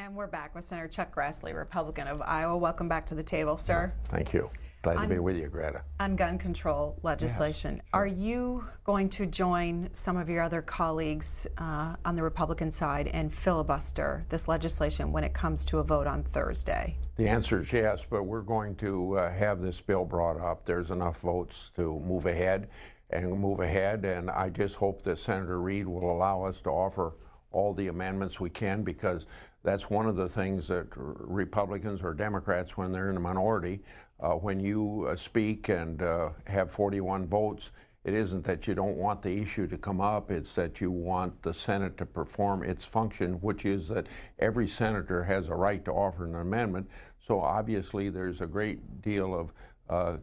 And we're back with Senator Chuck Grassley, Republican of Iowa. Welcome back to the table, sir. Thank you. Glad to be with you, Greta. On gun control legislation, yes, sure. Are you going to join some of your other colleagues on the Republican side and filibuster this legislation when it comes to a vote on Thursday? The answer is yes, but we're going to have this bill brought up. There's enough votes to move ahead, and I just hope that Senator Reid will allow us to offer all the amendments we can, because that's one of the things that Republicans or Democrats, when they're in a minority, when you speak and have 41 votes, it isn't that you don't want the issue to come up, it's that you want the Senate to perform its function, which is that every senator has a right to offer an amendment. So obviously there's a great deal of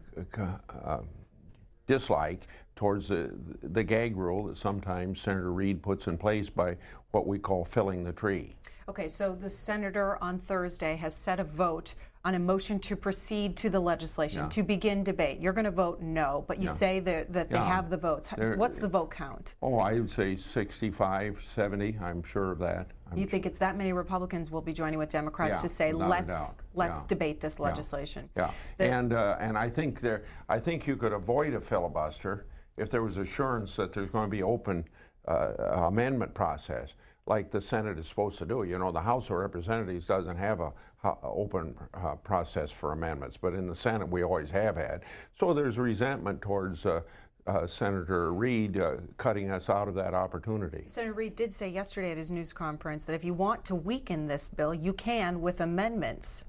dislike towards the gag rule that sometimes Senator Reid puts in place by what we call filling the tree. Okay, so the senator on Thursday has set a vote on a motion to proceed to the legislation, to begin debate. You're going to vote no, but you say that they have the votes. What's the vote count? Oh, I would say 65, 70, I'm sure of that. You think it's that many Republicans will be joining with Democrats to say, let's debate this legislation? Yeah, and I think you could avoid a filibuster if there was assurance that there's going to be open amendment process, like the Senate is supposed to do. You know, the House of Representatives doesn't have a open process for amendments, but in the Senate we always have had. So there's resentment towards Senator Reid cutting us out of that opportunity. Senator Reid did say yesterday at his news conference that if you want to weaken this bill, you can with amendments.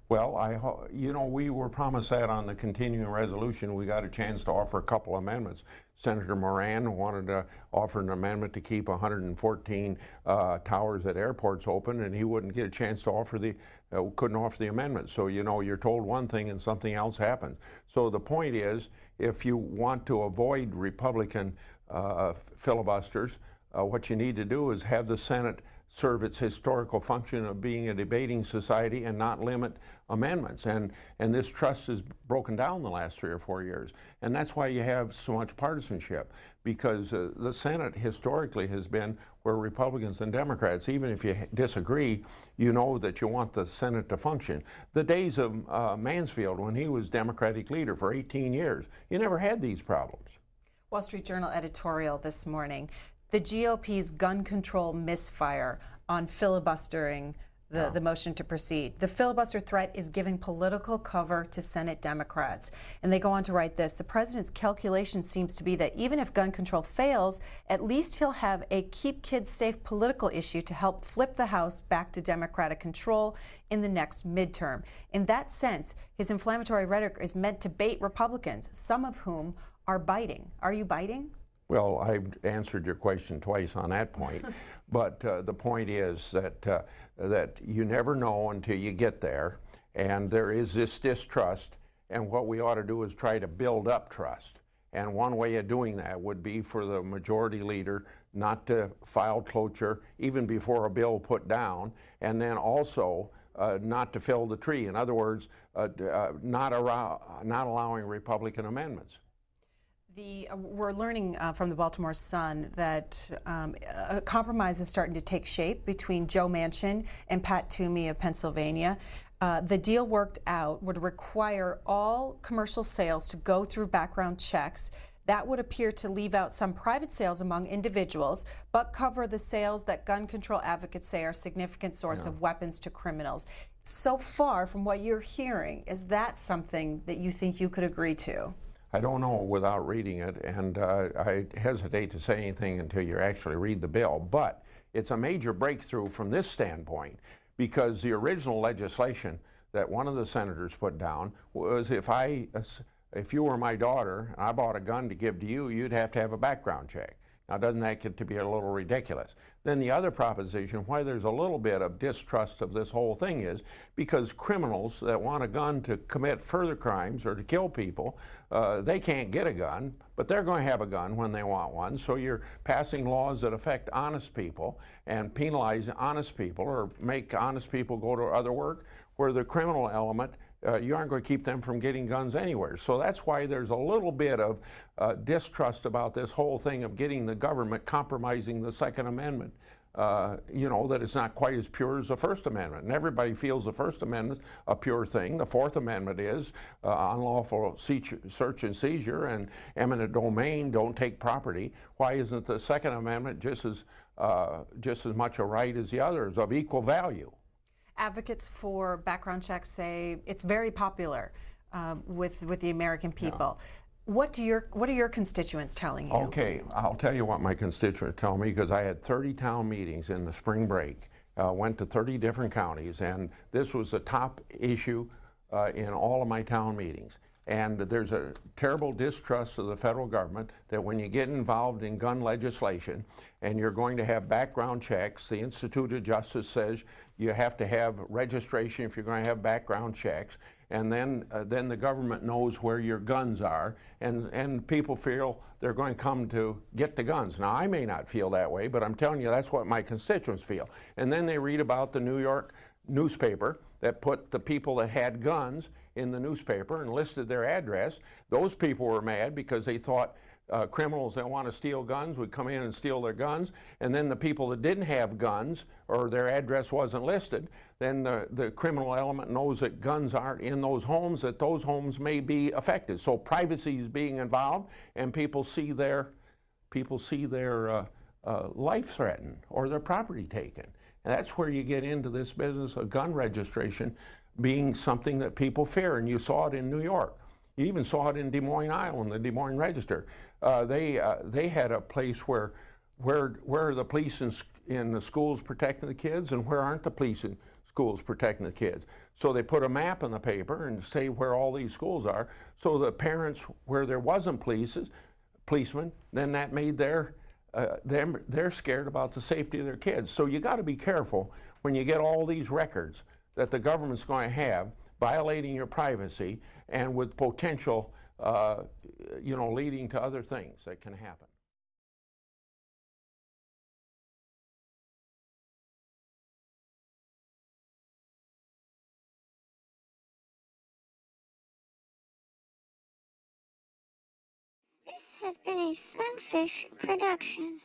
Well, we were promised that on the continuing resolution. We got a chance to offer a couple amendments. Senator Moran wanted to offer an amendment to keep 114 towers at airports open, and he wouldn't get a chance to offer couldn't offer the amendment. So, you're told one thing and something else happens. So the point is, if you want to avoid Republican filibusters, what you need to do is have the Senate serve its historical function of being a debating society and not limit amendments. And this trust has broken down the last 3 or 4 years. And that's why you have so much partisanship, because the Senate historically has been where Republicans and Democrats, even if you disagree, you know that you want the Senate to function. The days of Mansfield, when he was Democratic leader for 18 years, you never had these problems. Wall Street Journal editorial this morning. The GOP's gun control misfire on filibustering the motion to proceed. The filibuster threat is giving political cover to Senate Democrats. And they go on to write this: the president's calculation seems to be that even if gun control fails, at least he'll have a keep kids safe political issue to help flip the House back to Democratic control in the next midterm. In that sense, his inflammatory rhetoric is meant to bait Republicans, some of whom are biting. Are you biting? Well, I've answered your question twice on that point, but the point is that you never know until you get there, and there is this distrust, and what we ought to do is try to build up trust. And one way of doing that would be for the majority leader not to file cloture even before a bill put down, and then also not to fill the tree. In other words, not allowing Republican amendments. We're learning from the Baltimore Sun that a compromise is starting to take shape between Joe Manchin and Pat Toomey of Pennsylvania. The deal worked out would require all commercial sales to go through background checks. That would appear to leave out some private sales among individuals, but cover the sales that gun control advocates say are a significant source of weapons to criminals. So far, from what you're hearing, is that something that you think you could agree to? I don't know without reading it, and I hesitate to say anything until you actually read the bill. But it's a major breakthrough from this standpoint, because the original legislation that one of the senators put down was if you were my daughter and I bought a gun to give to you, you'd have to have a background check. Now, doesn't that get to be a little ridiculous? Then the other proposition, why there's a little bit of distrust of this whole thing, is because criminals that want a gun to commit further crimes or to kill people, they can't get a gun, but they're going to have a gun when they want one. So you're passing laws that affect honest people and penalize honest people, or make honest people go to other work, where the criminal element, you aren't going to keep them from getting guns anywhere. So that's why there's a little bit of distrust about this whole thing of getting the government compromising the Second Amendment you know, that it's not quite as pure as the First Amendment. And everybody feels the First Amendment a pure thing. The Fourth Amendment is unlawful search and seizure and eminent domain, don't take property. Why isn't the Second Amendment just as much a right as the others, of equal value? Advocates for background checks say it's very popular with the American people. Yeah. What are your constituents telling you? Okay, I'll tell you what my constituents tell me, because I had 30 town meetings in the spring break, went to 30 different counties, and this was the top issue in all of my town meetings. And there's a terrible distrust of the federal government that when you get involved in gun legislation and you're going to have background checks, the Institute of Justice says you have to have registration if you're going to have background checks, and then the government knows where your guns are, and people feel they're going to come to get the guns. Now, I may not feel that way, but I'm telling you that's what my constituents feel. And then they read about the New York newspaper that put the people that had guns in the newspaper and listed their address. Those people were mad because they thought criminals that want to steal guns would come in and steal their guns, and then the people that didn't have guns or their address wasn't listed, then the criminal element knows that guns aren't in those homes, that those homes may be affected. So privacy is being involved, and people see their life threatened or their property taken. And that's where you get into this business of gun registration being something that people fear, and you saw it in New York. You even saw it in Des Moines, Iowa, in the Des Moines Register. They had a place where are the police in the schools protecting the kids, and where aren't the police in schools protecting the kids. So they put a map in the paper and say where all these schools are, so the parents where there wasn't policemen, then that made they're scared about the safety of their kids. So you got to be careful when you get all these records that the government's going to have violating your privacy and with potential, leading to other things that can happen. This has been a Sunfish production.